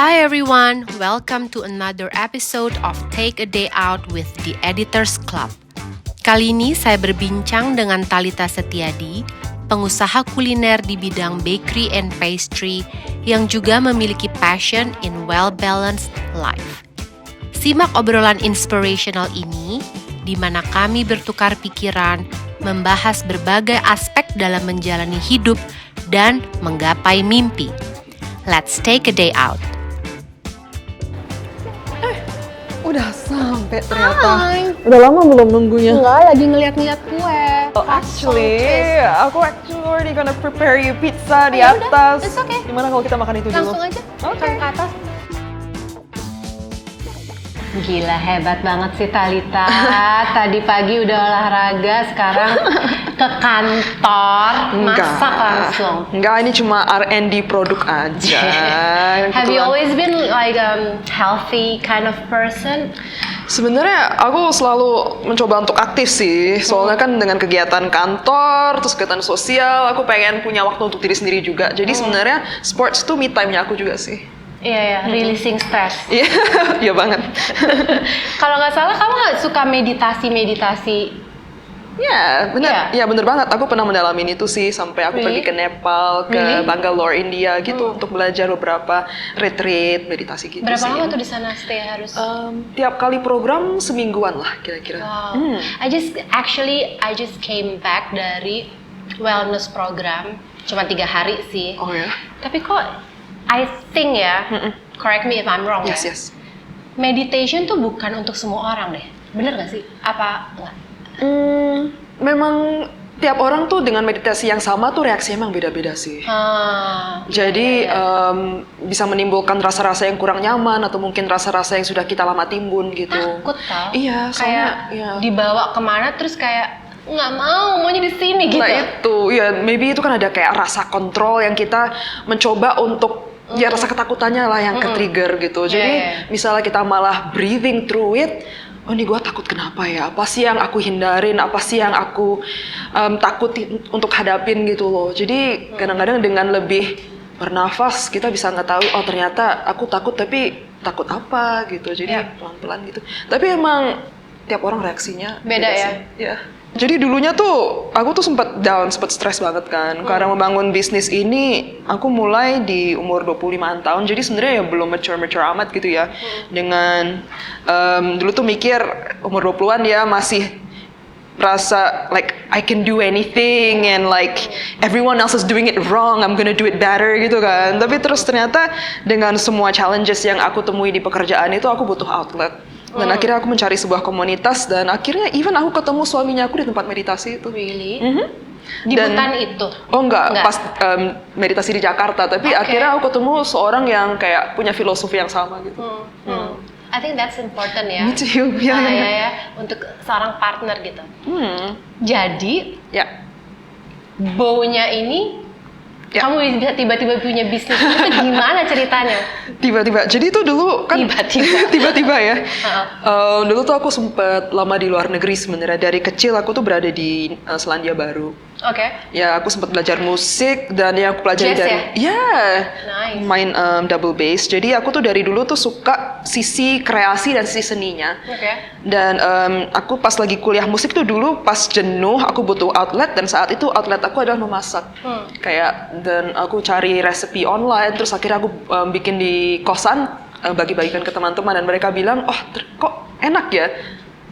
Hi everyone, welcome to another episode of Take a Day Out with the Editors Club. Kali ini saya berbincang dengan Thalita Setiadi, pengusaha kuliner di bidang bakery and pastry yang juga memiliki passion in well-balanced life. Simak obrolan inspirational ini, di mana kami bertukar pikiran, membahas berbagai aspek dalam menjalani hidup dan menggapai mimpi. Let's take a day out. Udah sampai ternyata. Hai. Udah lama belum nunggunya? Enggak, lagi ngeliat-ngeliat kue. Aku already gonna prepare you pizza di ya udah, atas. it's okay. Gimana kalau kita makan itu dulu? Langsung aja, Oke. ke atas. Gila, hebat banget sih Thalita. Tadi pagi udah olahraga, sekarang ke kantor, masak langsung. Enggak, ini cuma R&D produk aja. Have you always been like healthy kind of person? Sebenarnya aku selalu mencoba untuk aktif sih. Soalnya kan dengan kegiatan kantor, terus kegiatan sosial, aku pengen punya waktu untuk diri sendiri juga. Jadi sebenarnya sports itu me time-nya aku juga sih. Iya ya, releasing stress. Iya, iya banget. Kalau nggak salah kamu nggak suka meditasi? Ya, benar. Ya, benar banget. Aku pernah mendalamin itu sih sampai aku pergi ke Nepal, ke Bangalore, India gitu untuk belajar beberapa retreat, meditasi gitu. Berapa sih. lama tuh di sana stay harus? Tiap kali program semingguan lah kira-kira. Wow. I just came back dari wellness program, cuma 3 hari sih. Oh ya? Tapi kok I think ya, correct me if I'm wrong Yes, ya. yes. Meditation tuh bukan untuk semua orang deh. Bener gak sih? Apa enggak? Memang tiap orang tuh dengan meditasi yang sama tuh reaksinya emang beda-beda sih. Jadi bisa menimbulkan rasa-rasa yang kurang nyaman atau mungkin rasa-rasa yang sudah kita lama timbun gitu. Takut tau. Iya, Kayak soalnya ya. dibawa kemana terus kayak nggak mau, maunya di sini gitu. Nah itu, ya maybe itu kan ada kayak rasa kontrol yang kita mencoba untuk ya rasa ketakutannya lah yang ke-trigger gitu. Jadi misalnya kita malah breathing through it, oh ini gue takut kenapa ya? Apa sih yang aku hindarin? Apa sih yang aku takutin untuk hadapin gitu loh. Jadi kadang-kadang dengan lebih bernafas kita bisa nggak tahu, oh ternyata aku takut tapi takut apa gitu. Jadi pelan-pelan gitu. Tapi emang tiap orang reaksinya beda ya? sih. Ya. Jadi dulunya tuh aku tuh sempat down, sempat stres banget kan. Karena membangun bisnis ini aku mulai di umur 25-an tahun. Jadi sebenarnya ya belum mature amat gitu ya. Dengan dulu tuh mikir umur 20-an ya masih merasa like I can do anything and like everyone else is doing it wrong, I'm gonna do it better gitu kan. Tapi terus ternyata dengan semua challenges yang aku temui di pekerjaan itu aku butuh outlet. Dan akhirnya aku mencari sebuah komunitas dan akhirnya even aku ketemu suaminya aku di tempat meditasi itu. Really? Di hutan itu? Oh enggak. Pas meditasi di Jakarta, tapi akhirnya aku ketemu seorang yang kayak punya filosofi yang sama gitu. I think that's important ya. Me too, ya, untuk seorang partner gitu. Jadi, baunya ini kamu bisa tiba-tiba punya bisnis itu gimana ceritanya? Tiba-tiba. Jadi itu dulu kan tiba-tiba ya. Dulu tuh aku sempet lama di luar negeri sebenarnya. Dari kecil aku tuh berada di Selandia Baru. Oke. Ya aku sempat belajar musik dan yang aku pelajari Jazz dari Nice. main double bass. Jadi aku tuh dari dulu tuh suka sisi kreasi dan sisi seninya. Oke. Dan aku pas lagi kuliah musik tuh dulu pas jenuh aku butuh outlet dan saat itu outlet aku adalah memasak. Dan aku cari resepi online terus akhirnya aku bikin di kosan bagi-bagikan ke teman-teman dan mereka bilang kok enak ya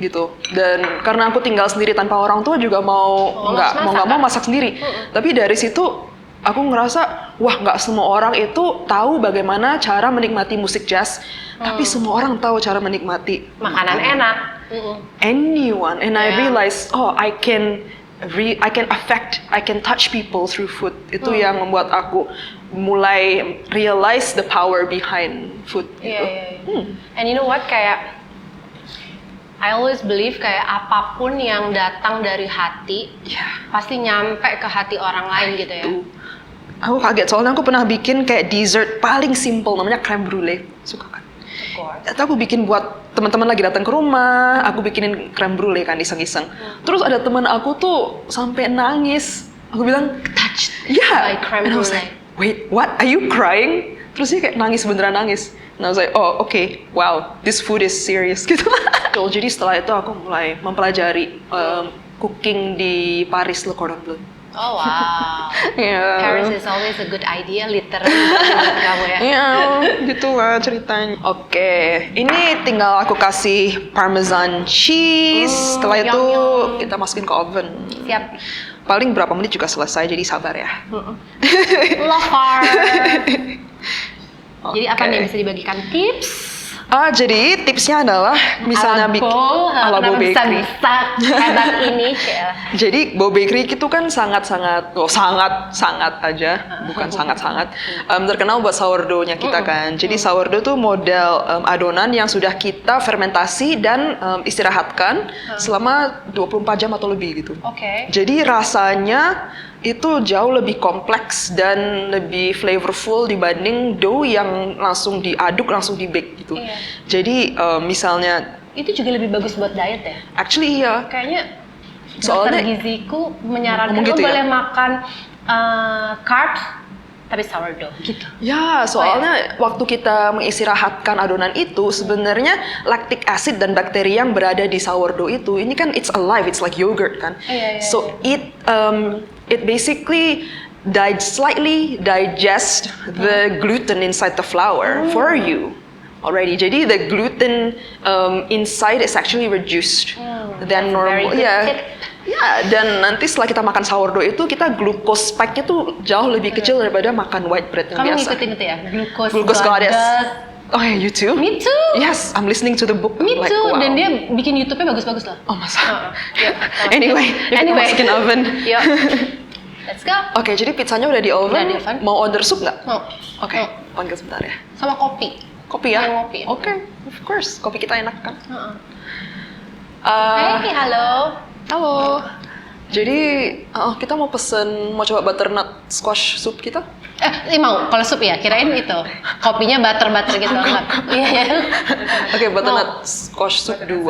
gitu. Dan karena aku tinggal sendiri tanpa orang tua juga mau nggak mau masak sendiri. Tapi dari situ aku ngerasa wah nggak semua orang itu tahu bagaimana cara menikmati musik jazz. Tapi semua orang tahu cara menikmati makanan enak. Anyone and I realized I can touch people through food. Itu yang membuat aku mulai realize the power behind food gitu. And you know what, kayak I always believe kayak apapun yang datang dari hati pasti nyampe ke hati orang lain gitu ya. Aku kaget soalnya aku pernah bikin kayak dessert paling simple namanya creme brulee. Suka kan? Atau aku bikin buat teman-teman lagi datang ke rumah, aku bikinin creme brulee kan iseng-iseng. Terus ada teman aku tuh sampai nangis. Aku bilang, Touched yeah. by creme And I was brulee. like, wait, what? Are you crying? Terus dia kayak nangis, beneran nangis. And I was like, oh okay, wow, this food is serious gitu. Jadi setelah itu aku mulai mempelajari cooking di Paris, Le Cordon Bleu. Oh wow. Yeah. Paris is always a good idea, literally buat kamu ya. Iya, gitu lah ceritanya. Oke, ini tinggal aku kasih parmesan cheese. Setelah itu yum. kita masukin ke oven. Siap. Paling berapa menit juga selesai, jadi sabar ya. Lover. Jadi apa Oke. nih bisa dibagikan tips? Jadi tipsnya adalah misalnya bikin ala Bo Bakery. Bisa hebat ini. Jadi Bo Bakery itu kan sangat aja, bukan sangat terkenal buat sourdough-nya kita kan. Jadi sourdough tuh model adonan yang sudah kita fermentasi dan istirahatkan selama 24 jam atau lebih gitu. Oke. Jadi rasanya itu jauh lebih kompleks dan lebih flavorful dibanding dough yang langsung diaduk, langsung di-bake gitu. Iya. Jadi misalnya Itu juga lebih bagus buat diet ya? actually iya. Kayaknya Soalnya- dokter giziku menyarankan Ngomong gitu lo ya? boleh makan carbs tapi sourdough gitu. Ya, soalnya waktu kita mengistirahatkan adonan itu sebenarnya lactic acid dan bakteri yang berada di sourdough itu ini kan it's alive, it's like yogurt kan. Iya, So it basically slightly digest the gluten inside the flour for you already. Jadi the gluten inside is actually reduced than that's a very normal. good Ya. tip. Ya, dan nanti setelah kita makan sourdough itu kita glucose spike-nya tuh jauh lebih kecil daripada makan white bread yang Kamu biasa. ngikutin itu ya? Glucose Goddess. Oh yeah, you too? Me too. Yes, I'm listening to the book. Me like, too. wow. Dan dia bikin YouTube-nya bagus-bagus lah. Oh masa? Yuk, Anyway, yuk kita masukin oven. Yuk. Let's go. Oke, jadi pizzanya udah di oven. Udah di oven. Mau order sup nggak? Mau. Oke, Mau. panggil sebentar ya. Sama kopi. Kopi ya? Yang kopi. Oke, of course. Kopi kita enak kan? Heeh. Eh, Hey, halo. Halo. Jadi kita mau coba butternut squash soup kita? Ini mau kalau sup ya, kirain itu kopinya butter gitu enggak? Iya ya. Oke, butternut squash soup 2.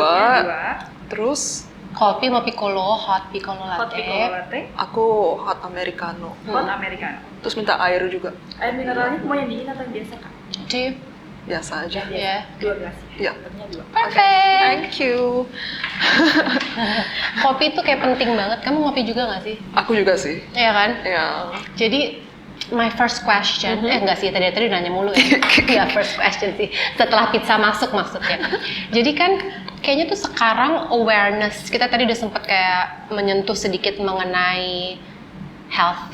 Terus Kopi mau piccolo, hot piccolo Hot latte. piccolo latte, aku hot americano. hot americano. Terus minta air juga. Air mineralnya mau yang dingin atau yang biasa kak? Chip. Biasa aja. Ya. 2 gelas. Iya. Dapatnya 2. Perfect. Thank you. Kopi itu kayak penting banget. Kamu ngopi juga nggak sih? Aku juga sih. Iya kan? Ya. Jadi my first question, enggak sih tadi nanya mulu ya. Iya first question sih. Setelah pizza masuk maksudnya. Jadi kan kayaknya tuh sekarang awareness kita tadi udah sempet kayak menyentuh sedikit mengenai health,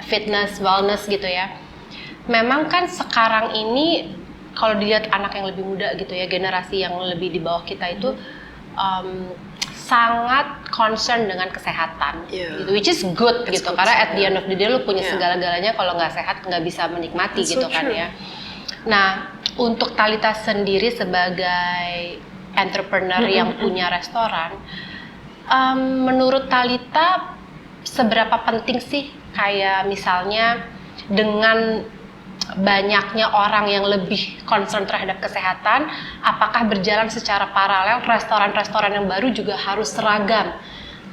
fitness, wellness gitu ya. Memang kan sekarang ini kalau dilihat anak yang lebih muda gitu ya, generasi yang lebih di bawah kita itu sangat concern dengan kesehatan, Yeah. gitu, which is good It's gitu, good, karena at the yeah. end of the day lu punya Yeah. segala-galanya, kalau nggak sehat nggak bisa menikmati That's gitu so kan true. ya. Nah, untuk Thalita sendiri sebagai entrepreneur yang punya restoran, menurut Thalita seberapa penting sih kayak misalnya dengan banyaknya orang yang lebih concern terhadap kesehatan, apakah berjalan secara paralel restoran-restoran yang baru juga harus seragam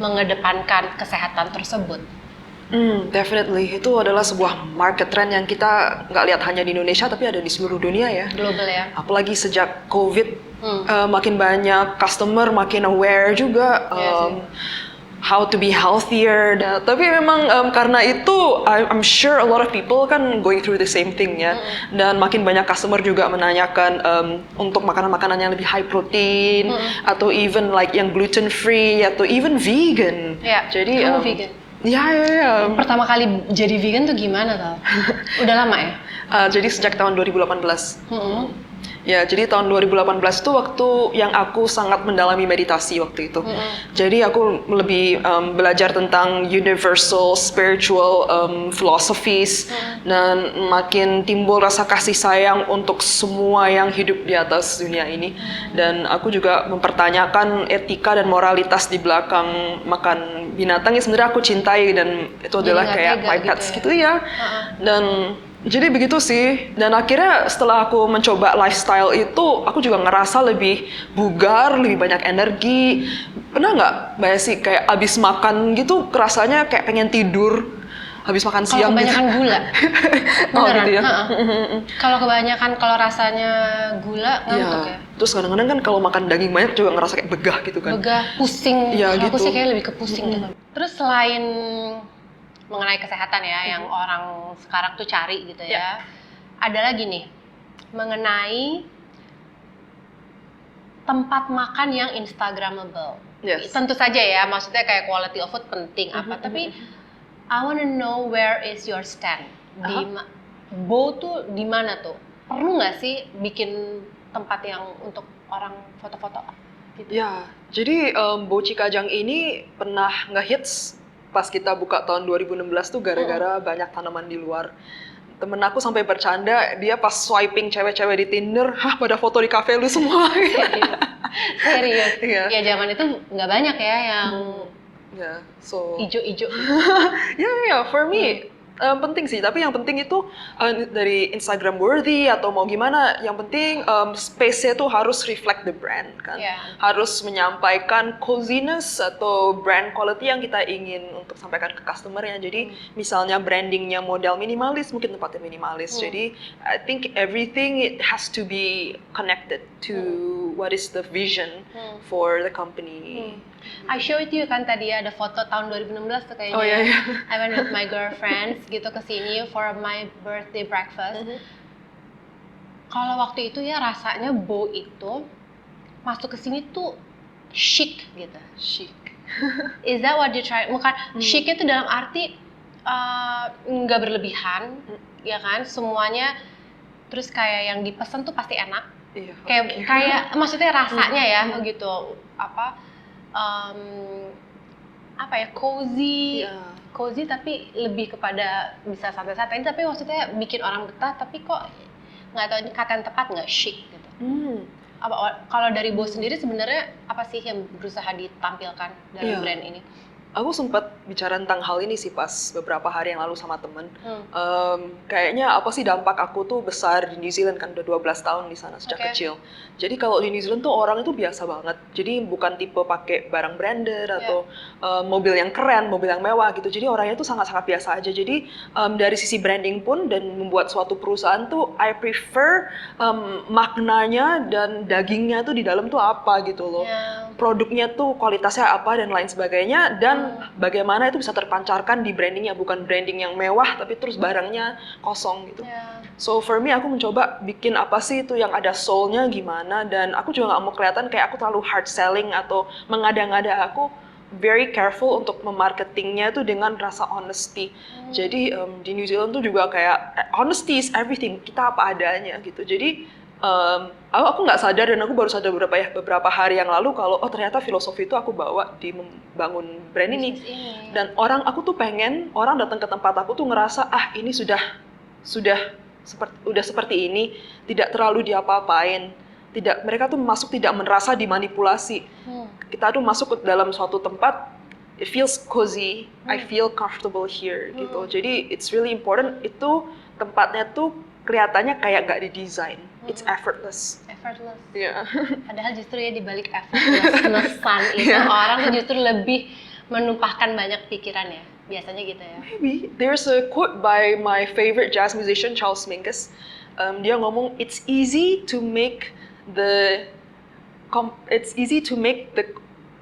mengedepankan kesehatan tersebut? Definitely. Itu adalah sebuah market trend yang kita nggak lihat hanya di Indonesia, tapi ada di seluruh dunia ya. Global ya? Apalagi sejak COVID, makin banyak customer, makin aware juga Iya sih. how to be healthier. Tapi memang karena itu, I'm sure a lot of people kan going through the same thing ya. Dan makin banyak customer juga menanyakan untuk makanan-makanan yang lebih high protein, atau even like yang gluten free, atau even vegan. Ya, Jadi kamu vegan? Ya. Pertama kali jadi vegan tuh gimana tau? Udah lama ya? Jadi sejak tahun 2018. Ya, jadi tahun 2018 itu waktu yang aku sangat mendalami meditasi waktu itu. Jadi aku lebih belajar tentang universal spiritual philosophies, dan makin timbul rasa kasih sayang untuk semua yang hidup di atas dunia ini. Dan aku juga mempertanyakan etika dan moralitas di belakang makan binatang yang sebenarnya aku cintai, dan itu adalah nggak kayak tega my gitu pets ya. gitu ya. Dan jadi begitu sih, dan akhirnya setelah aku mencoba lifestyle itu, aku juga ngerasa lebih bugar, lebih banyak energi. Pernah nggak Mbak Esi kayak abis makan gitu rasanya kayak pengen tidur, habis makan Kalau siang kebanyakan gitu. gula, Oh beneran. gitu ya. Ha-ha. Kalau kebanyakan, kalau rasanya gula ngantuk ya. Terus kadang-kadang kan kalau makan daging banyak juga ngerasa kayak begah gitu kan. Begah, pusing. Iya, Kalau aku gitu. sih kayak lebih ke pusing gitu. Terus selain mengenai kesehatan ya, yang orang sekarang tuh cari gitu ya, ada lagi nih mengenai tempat makan yang instagramable. Yes. Tentu saja ya, maksudnya kayak quality of food penting apa, tapi I wanna know where is your stand. Bo tuh di mana tuh? Perlu nggak sih bikin tempat yang untuk orang foto-foto? Gitu. Ya, jadi Bo Cikajang ini pernah nge-hits pas kita buka tahun 2016 tuh gara-gara banyak tanaman di luar. Temen aku sampai bercanda, dia pas swiping cewek-cewek di Tinder, pada foto di kafe lu semua. Serius. Iya. Ya zaman itu nggak banyak ya yang Ya, so ijo-ijo. ya, for me penting sih. Tapi yang penting itu dari Instagram worthy atau mau gimana, yang penting space-nya tuh harus reflect the brand kan. Yeah. Harus menyampaikan coziness atau brand quality yang kita ingin untuk sampaikan ke customer-nya. Jadi misalnya brandingnya model minimalis, mungkin tempatnya minimalis. Jadi I think everything it has to be connected to what is the vision for the company. I showed you kan tadi ada foto tahun 2016 tuh kayaknya. Oh, iya. I went with my girlfriends gitu ke sini for my birthday breakfast. Kalau waktu itu ya rasanya Bo itu masuk ke sini tuh chic gitu. Chic. Is that what you try? Bukan chic itu dalam arti nggak berlebihan, ya kan? Semuanya terus kayak yang dipesan tuh pasti enak. Iya. Kayak maksudnya rasanya ya gitu apa ya, cozy, cozy tapi lebih kepada bisa santai-santai, tapi maksudnya bikin orang betah, tapi kok nggak tahu ini kata yang tepat nggak, chic gitu. Kalau dari Bo sendiri sebenarnya apa sih yang berusaha ditampilkan dari brand ini? Aku sempat bicara tentang hal ini sih pas beberapa hari yang lalu sama temen. Kayaknya apa sih dampak aku tuh besar di New Zealand kan, udah 12 tahun di sana sejak kecil. Jadi kalau di New Zealand tuh orang itu biasa banget. Jadi bukan tipe pakai barang branded atau mobil yang keren, mobil yang mewah gitu. Jadi orangnya tuh sangat-sangat biasa aja. Jadi dari sisi branding pun dan membuat suatu perusahaan tuh I prefer maknanya dan dagingnya tuh di dalam tuh apa gitu loh. Produknya tuh kualitasnya apa dan lain sebagainya, dan bagaimana itu bisa terpancarkan di brandingnya, bukan branding yang mewah tapi terus barangnya kosong gitu. So for me aku mencoba bikin apa sih itu yang ada soul-nya gimana, dan aku juga nggak mau kelihatan kayak aku terlalu hard selling atau mengada-ngada. Aku very careful untuk memarketingnya itu dengan rasa honesty. Jadi di New Zealand tuh juga kayak honesty is everything, kita apa adanya gitu. Jadi aku nggak sadar, dan aku baru sadar beberapa hari yang lalu kalau ternyata filosofi itu aku bawa di membangun brand ini. Dan aku tuh pengen orang datang ke tempat aku tuh ngerasa ini sudah seperti ini, tidak terlalu diapa-apain. Mereka tuh masuk tidak merasa dimanipulasi. Kita tuh masuk ke dalam suatu tempat, it feels cozy, I feel comfortable here gitu. Jadi it's really important itu tempatnya tuh kelihatannya kayak gak didesain. It's effortless. Effortless. Yeah. Padahal justru ya di balik effortless-nessan itu orang tuh justru lebih menumpahkan banyak pikiran ya. Biasanya gitu ya. Maybe. There's a quote by my favorite jazz musician Charles Mingus. Dia ngomong, it's easy to make the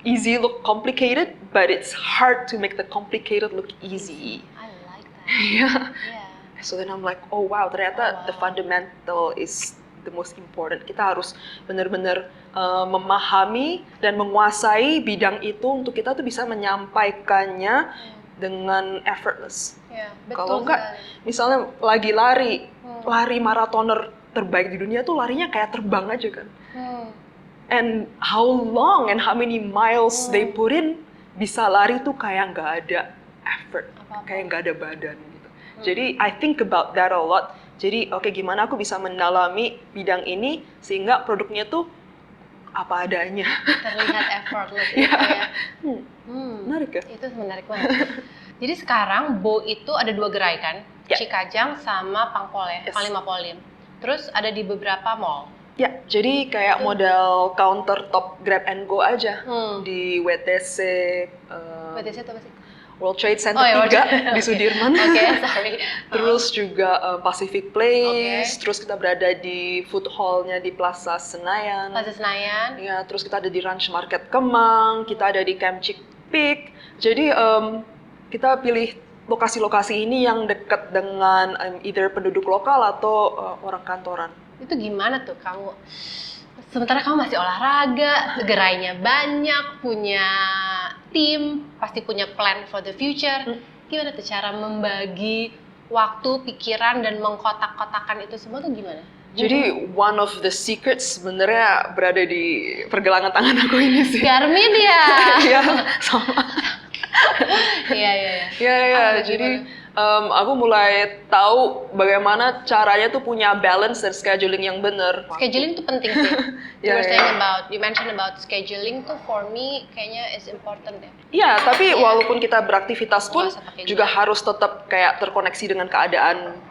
easy look complicated, but it's hard to make the complicated look easy. I like that. Yeah. Yeah. So then I'm like, oh wow, ternyata the fundamental is the most important. Kita harus benar-benar memahami dan menguasai bidang itu untuk kita tuh bisa menyampaikannya dengan effortless. Yeah, Kalau betul enggak, sekali. misalnya lagi lari maratoner terbaik di dunia tuh larinya kayak terbang aja kan. And how long and how many miles they put in, bisa lari tuh kayak nggak ada effort, kayak nggak ada badan gitu. Jadi I think about that a lot. Jadi gimana aku bisa mendalami bidang ini sehingga produknya tuh apa adanya. Terlihat effortless gitu ya. Menarik ya? Itu menarik banget. Jadi sekarang Bo itu ada 2 gerai kan? Cikajang sama Pangpol ya, Panglima Polim. Terus ada di beberapa mall. Ya, jadi kayak model countertop Grab and Go aja di WTC. WTC itu apa sih? World Trade Center Oh, ya, World 3 Trade- di Sudirman. Oke, sorry. Terus juga Pacific Place, Oke. terus kita berada di food hall-nya di Plaza Senayan. Plaza Senayan. Ya, terus kita ada di Ranch Market Kemang, kita ada di Camp Cikpik. Jadi kita pilih lokasi-lokasi ini yang dekat dengan either penduduk lokal atau orang kantoran. Itu gimana tuh kamu? Sementara kamu masih olahraga, gerainya banyak, punya tim, pasti punya plan for the future. Gimana tuh cara membagi waktu, pikiran, dan mengkotak-kotakan itu semua tuh gimana? Jadi one of the secrets sebenarnya berada di pergelangan tangan aku ini sih. Garmin ya? Iya, sama. Iya. Iya. Ah, Jadi gimana? aku mulai tahu bagaimana caranya tuh punya balance dan scheduling yang benar. Scheduling tuh penting sih. Ya, You were ya. saying about, you mentioned about scheduling tuh for me kayaknya is important ya. Iya, tapi Iya. walaupun kita beraktivitas pun Nggak usah pakai juga gula. harus tetap kayak terkoneksi dengan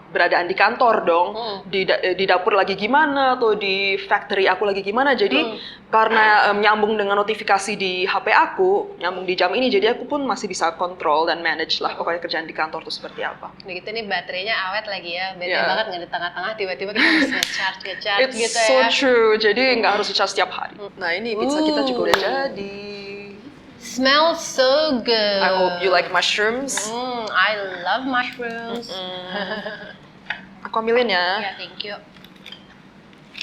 beradaan di kantor dong. Di dapur lagi gimana atau di factory aku lagi gimana. Jadi karena nyambung dengan notifikasi di HP aku, nyambung di jam ini, jadi aku pun masih bisa kontrol dan manage lah pokoknya kerjaan di kantor tuh seperti apa. Udah gitu nih baterainya awet lagi ya, bete Yeah. banget nggak di tengah-tengah tiba-tiba kita harus nge-charge It's gitu so ya. true, jadi nggak harus charge setiap hari. Nah ini pizza kita juga udah jadi. Smells so good. I hope you like mushrooms. I love mushrooms. Aku ambilin ya. Ya, thank you.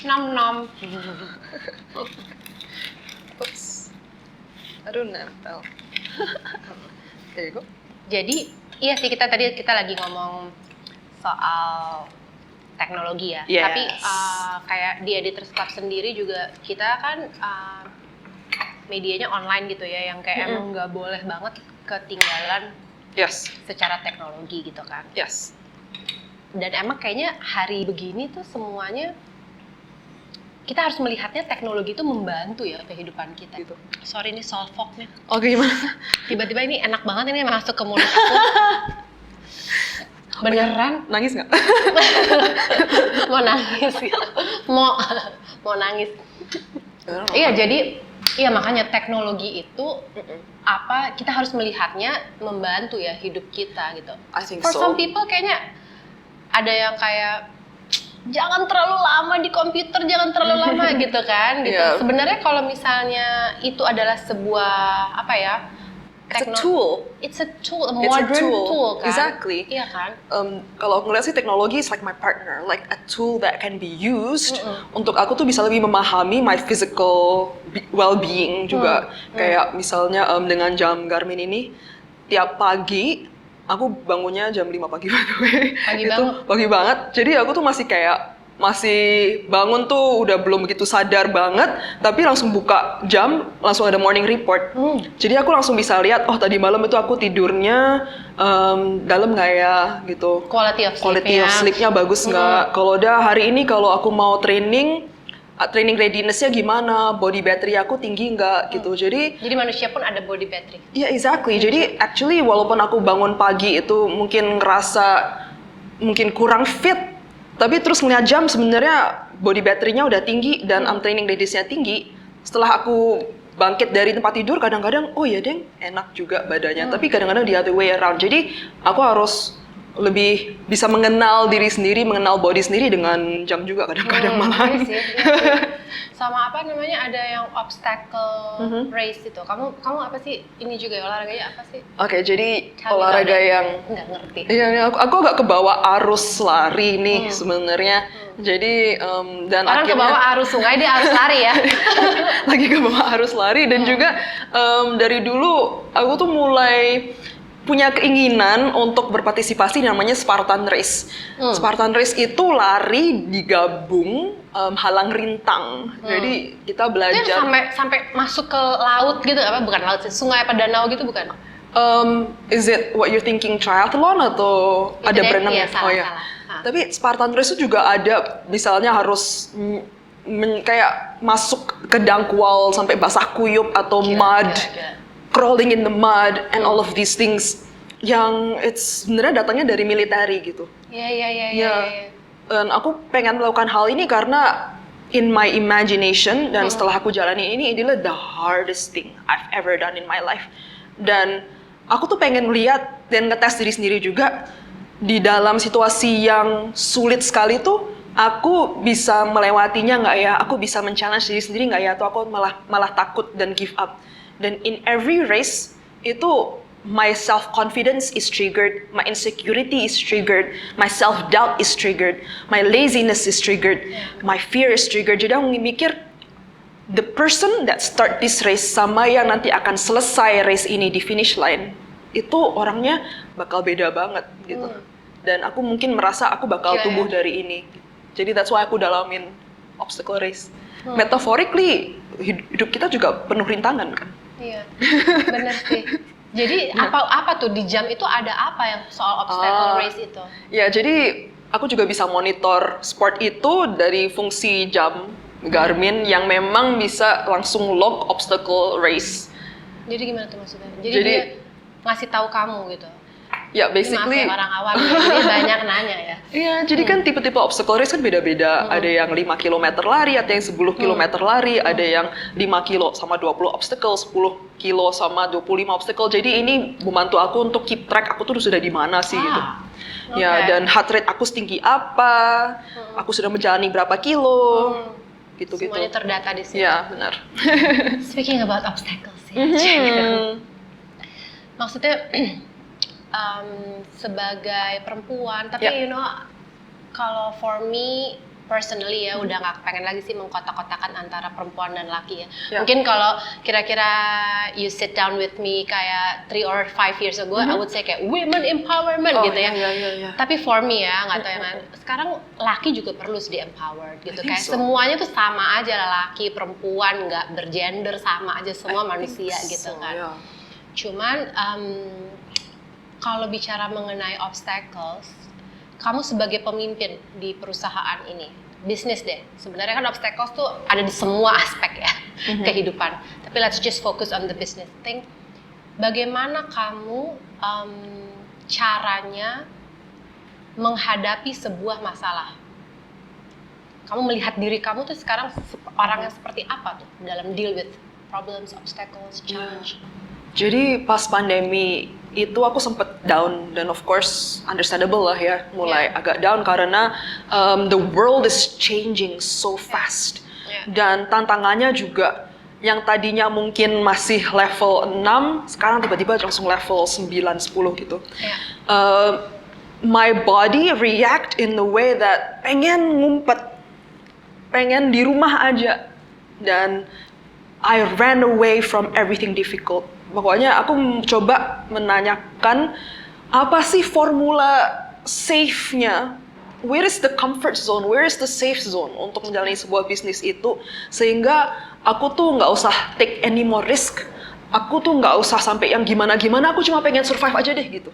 Nom. Oops. Aduh, nempel. There you go. Jadi, iya sih kita lagi ngomong soal teknologi ya. Yes. Tapi kayak di Editors Club sendiri juga kita kan medianya online gitu ya, yang kayak emang nggak boleh banget ketinggalan Yes. secara teknologi gitu kan. Yes. Dan emang kayaknya hari begini tuh semuanya kita harus melihatnya teknologi itu membantu ya kehidupan kita. Gitu. Sorry nih solvoknya. Oh gimana? Tiba-tiba ini enak banget ini masuk ke mulut aku. Beneran Nangis nggak? mau nangis ya. Mau nangis. Iya, jadi iya makanya teknologi itu apa kita harus melihatnya membantu ya hidup kita gitu. I think For so. some people kayaknya ada yang kayak jangan terlalu lama di komputer, jangan terlalu lama gitu kan gitu. Yeah. Sebenarnya kalau misalnya itu adalah sebuah apa ya? It's a tool. It's a tool, a It's a modern tool. tool kan. Exactly. Iya kan? Kalau aku ngeliat sih teknologi is like my partner, like a tool that can be used untuk aku tuh bisa lebih memahami my physical well-being juga. Kayak misalnya dengan jam Garmin ini, tiap pagi aku bangunnya jam 5 pagi by the way. Pagi Itu banget. pagi banget. Jadi aku tuh masih bangun tuh udah belum begitu sadar banget, tapi langsung buka jam, langsung ada morning report. Jadi aku langsung bisa lihat, oh tadi malam itu aku tidurnya dalam nggak ya gitu. Quality of sleep. Quality of sleep-nya bagus nggak? Kalau udah hari ini kalau aku mau training readiness-nya gimana? Body battery aku tinggi nggak gitu. Jadi Jadi manusia pun ada body battery. ya exactly. Jadi actually walaupun aku bangun pagi itu mungkin ngerasa mungkin kurang fit, tapi terus ngeliat jam sebenarnya body battery-nya udah tinggi dan training readiness-nya tinggi. Setelah aku bangkit dari tempat tidur kadang-kadang oh ya deng enak juga badannya. Tapi kadang-kadang the other way around. Jadi aku harus lebih bisa mengenal diri sendiri, mengenal body sendiri dengan jam juga kadang-kadang malah. Iya sih. Sama apa namanya ada yang obstacle race itu. Kamu apa sih ini juga ya, olahraganya apa sih? Oke, jadi Tell me olahraga about it. yang Nggak ngerti. iya, aku agak kebawa arus lari nih sebenarnya. Jadi dan Orang ke akhirnya bawah arus sungai dia harus lari ya. lagi kebawa arus lari dan juga dari dulu aku tuh mulai punya keinginan untuk berpartisipasi namanya Spartan Race. Spartan Race itu lari digabung halang rintang. Jadi kita Itu yang belajar. sampai masuk ke laut gitu apa? Bukan laut sih, sungai apa danau gitu bukan? Is it what you're thinking triathlon atau Itu ada deh, berenang iya, ya? salah, Oh ya. salah. Tapi Spartan Race itu juga ada, misalnya harus kayak masuk ke dangkual sampai basah kuyup atau mud, crawling in the mud and all of these things yang it's sebenarnya datangnya dari military gitu. Iya. Dan aku pengen melakukan hal ini karena in my imagination dan setelah aku jalani ini adalah the hardest thing I've ever done in my life. Dan aku tuh pengen lihat dan ngetes diri sendiri juga di dalam situasi yang sulit sekali tuh aku bisa melewatinya nggak ya, aku bisa men-challenge diri sendiri nggak ya, atau aku malah takut dan give up. Dan in every race itu my self-confidence is triggered, my insecurity is triggered, my self-doubt is triggered, my laziness is triggered, my fear is triggered. Jadi aku mikir, the person that start this race sama yang nanti akan selesai race ini di finish line, itu orangnya bakal beda banget gitu. Dan aku mungkin merasa aku bakal tumbuh dari ini. Jadi that's why aku dalamin obstacle race. Metaphorically, hidup kita juga penuh rintangan kan? Iya, benar sih. Jadi apa tuh di jam itu ada apa yang soal obstacle race itu? Ya, jadi aku juga bisa monitor sport itu dari fungsi jam Garmin yang memang bisa langsung log obstacle race. Jadi gimana tuh maksudnya? Jadi dia ngasih tahu kamu gitu? Ya, basically. Maaf ya, orang awam, jadi banyak nanya ya. Iya, jadi kan tipe-tipe obstacle race kan beda-beda. Ada yang 5 km lari, ada yang 10 km lari, ada yang 5 kilo sama 20 obstacle, 10 kilo sama 25 obstacle. Jadi ini membantu aku untuk keep track aku tuh sudah di mana sih gitu. Ya, dan heart rate aku setinggi apa, aku sudah menjalani berapa kilo, gitu-gitu. Semuanya terdata di sini. Iya, benar. Speaking about obstacles ya. Maksudnya sebagai perempuan, tapi you know, kalau for me personally ya udah nggak pengen lagi sih mengkotak-kotakan antara perempuan dan laki ya. Mungkin kalau kira-kira you sit down with me kayak 3 or 5 years ago, I would say kayak women empowerment gitu ya. Tapi for me ya, nggak tahu yang lain. Sekarang laki juga perlu di empowered gitu, kayak semuanya tuh sama aja, laki, perempuan, nggak bergender, sama aja semua manusia gitu kan. Cuman kalau bicara mengenai obstacles, kamu sebagai pemimpin di perusahaan ini, bisnis deh, sebenarnya kan obstacles tuh ada di semua aspek ya kehidupan. Tapi let's just focus on the business thing. Bagaimana kamu caranya menghadapi sebuah masalah? Kamu melihat diri kamu tuh sekarang orang yang seperti apa tuh dalam deal with problems, obstacles, challenge? Jadi pas pandemi itu aku sempet down, dan of course understandable lah ya, mulai agak down karena the world is changing so fast. Dan tantangannya juga yang tadinya mungkin masih level 6, sekarang tiba-tiba langsung level 9, 10 gitu. My body react in the way that pengen ngumpet, pengen di rumah aja, dan I ran away from everything difficult. Pokoknya aku coba menanyakan apa sih formula safe-nya, where is the comfort zone, where is the safe zone untuk menjalani sebuah bisnis itu, sehingga aku tuh nggak usah take any more risk, aku tuh nggak usah sampai yang gimana-gimana, aku cuma pengen survive aja deh gitu.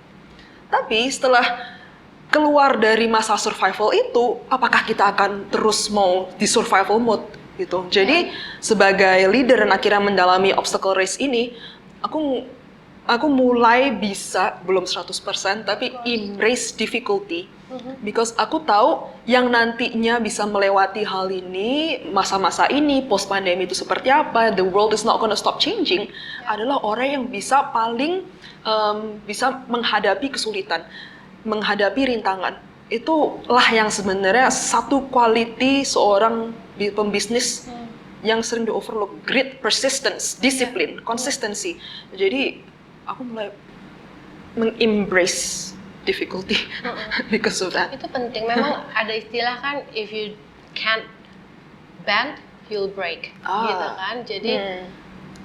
Tapi setelah keluar dari masa survival itu, apakah kita akan terus mau di survival mode gitu? Jadi sebagai leader dan akhirnya mendalami obstacle race ini, aku mulai bisa, belum 100%, tapi embrace difficulty. Because aku tahu yang nantinya bisa melewati hal ini, masa-masa ini, post pandemi itu seperti apa, the world is not gonna stop changing, adalah orang yang bisa paling bisa menghadapi kesulitan, menghadapi rintangan. Itulah yang sebenarnya satu quality seorang pembisnis yang sering di overlook, grit, persistence, disiplin, consistency. Jadi aku mulai embrace difficulty because of that. Itu penting. Memang ada istilah kan, if you can't bend, you'll break, gitu kan. Jadi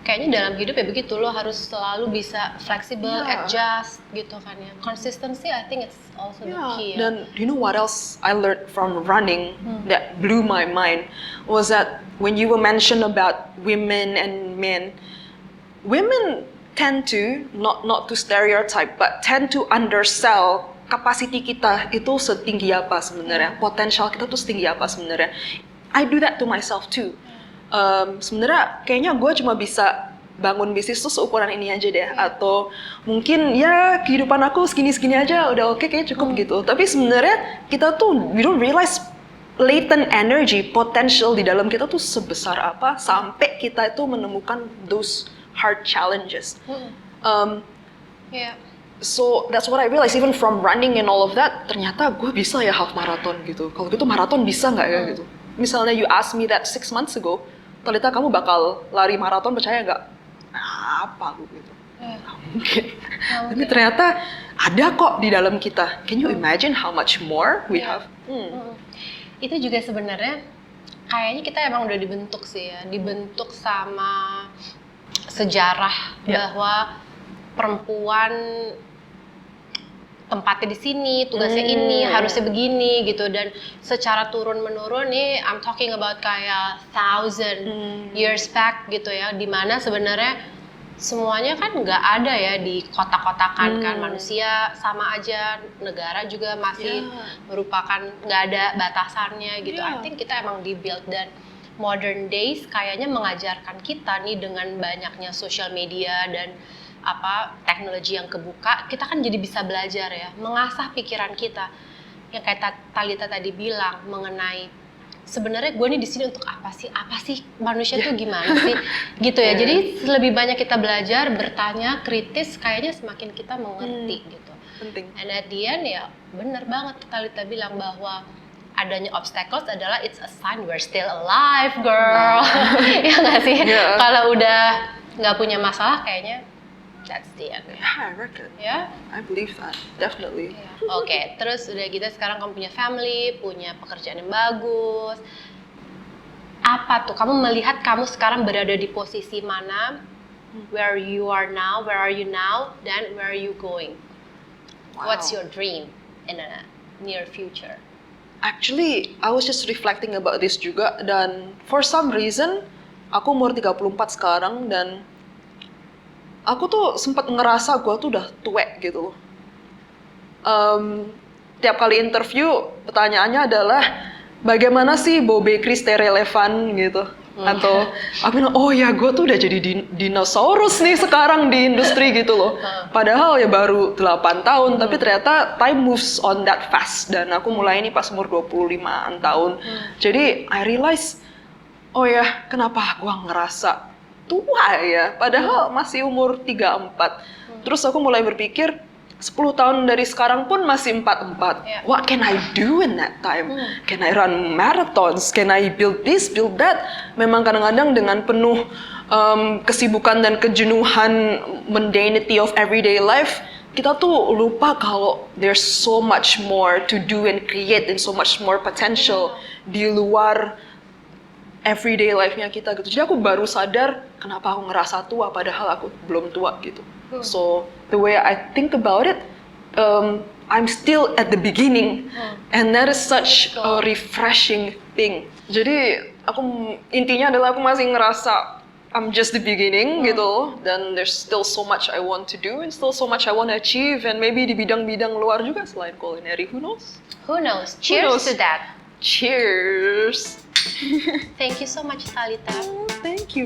kayaknya dalam hidup ya begitu, lo harus selalu bisa flexible, adjust, gitu kan ya. Consistency, I think it's also the key. Dan you know what else I learned from running that blew my mind was that when you were mentioned about women and men, women tend to, not to stereotype, but tend to undersell capacity kita itu setinggi apa sebenarnya, potensial kita tuh setinggi apa sebenarnya. I do that to myself too. Sebenarnya kayaknya gue cuma bisa bangun bisnis tuh seukuran ini aja deh, atau mungkin ya kehidupan aku segini-segini aja udah oke, kayaknya cukup gitu. Tapi sebenarnya kita tuh we don't realize latent energy, potential di dalam kita tuh sebesar apa sampai kita itu menemukan those hard challenges. Iya. So that's what I realized, even from running and all of that, ternyata gue bisa ya half marathon gitu. Kalau gitu marathon bisa nggak ya gitu. Misalnya you ask me that 6 months ago, Talita kamu bakal lari maraton, percaya nggak? Apa gue gitu. Nggak mungkin. Tapi ternyata ada kok di dalam kita. Can you imagine how much more we have? Itu juga sebenarnya kayaknya kita emang udah dibentuk sih ya, dibentuk sama sejarah bahwa perempuan tempatnya di sini, tugasnya ini, harusnya begini gitu, dan secara turun menurun nih, I'm talking about kayak 1,000 years back gitu ya, dimana sebenarnya semuanya kan nggak ada ya di kotak-kotakan kan, manusia sama aja, negara juga masih merupakan nggak ada batasannya gitu. I think kita emang di-build, dan modern days kayaknya mengajarkan kita nih dengan banyaknya social media dan teknologi yang kebuka, kita kan jadi bisa belajar ya, mengasah pikiran kita. Yang kayak Talita tadi bilang mengenai sebenarnya gue nih di sini untuk apa sih? Apa sih manusia tuh gimana sih? Gitu ya. Jadi lebih banyak kita belajar, bertanya, kritis, kayaknya semakin kita mengerti gitu. Penting. And at the end ya bener banget Talita bilang bahwa adanya obstacles adalah it's a sign we're still alive, girl. Ya nggak sih? Kalau udah nggak punya masalah kayaknya that's the end. Yeah, I reckon. Ya? I believe that, definitely. Oke, terus udah gitu sekarang kamu punya family, punya pekerjaan yang bagus. Apa tuh, kamu melihat kamu sekarang berada di posisi mana? Where you are now, where are you now, dan where are you going? Wow. What's your dream in the near future? Actually, I was just reflecting about this juga, dan for some reason, aku umur 34 sekarang, dan aku tuh sempat ngerasa gue tuh udah tuwek gitu loh. Tiap kali interview, pertanyaannya adalah bagaimana sih Bo Bakery stay relevan gitu. Atau aku bilang, oh ya gue tuh udah jadi dinosaurus nih sekarang di industri gitu loh. Padahal ya baru 8 tahun, tapi ternyata time moves on that fast. Dan aku mulai ini pas umur 25-an tahun. Jadi I realize, oh ya kenapa gue ngerasa tua ya, padahal masih umur 34. Terus aku mulai berpikir, 10 tahun dari sekarang pun masih 44. What can I do in that time? Can I run marathons? Can I build this, build that? Memang kadang-kadang dengan penuh kesibukan dan kejenuhan mundanity of everyday life, kita tuh lupa kalau there's so much more to do and create, and so much more potential di luar everyday life-nya kita gitu. Jadi aku baru sadar kenapa aku ngerasa tua padahal aku belum tua gitu. So the way I think about it, I'm still at the beginning, and that is such a refreshing thing. Jadi intinya adalah aku masih ngerasa I'm just the beginning gitu. Dan there's still so much I want to do and still so much I want to achieve, and maybe di bidang-bidang luar juga selain culinary. Who knows? Who knows? Cheers to that. Cheers. Thank you so much, Talita. Thank you.